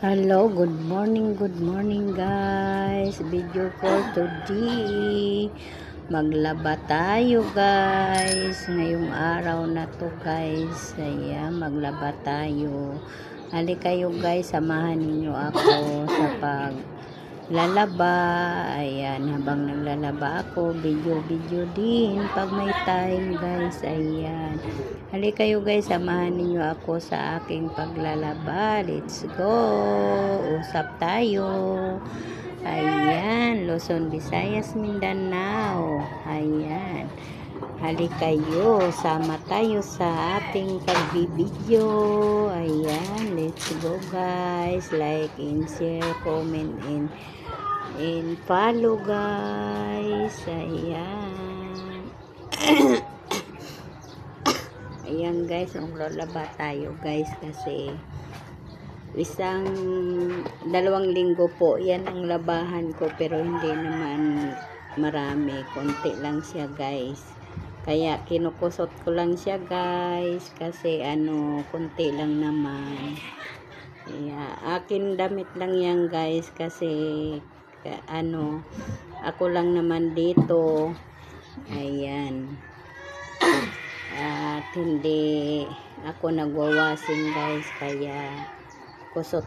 Hello, good morning guys. Video for today. Maglaba tayo guys. Ngayong araw na to guys. Ayan, maglaba tayo. Halika kayo guys, samahan ninyo ako sa paglalaba. Ayan, habang naglalaba ako, video din pag may time guys. Ayan. Halika kayo guys, samahan ninyo ako sa aking paglalaba. Let's go! Usap tayo. Ayan, Luzon, Visayas, Mindanao. Ayan. Halika kayo, sama tayo sa ating pagbibideo. Ayan, let's go guys. Like and share, comment and follow guys. Ayan. Ayan guys, maglalaba tayo guys kasi dalawang linggo po yan ang labahan ko, pero hindi naman marami, konti lang siya guys, kaya kinukusot ko lang siya guys kasi konti lang naman. Akin damit lang yan guys kasi ako lang naman dito. Ayan. At hindi ako nagwawashing guys, kaya kusot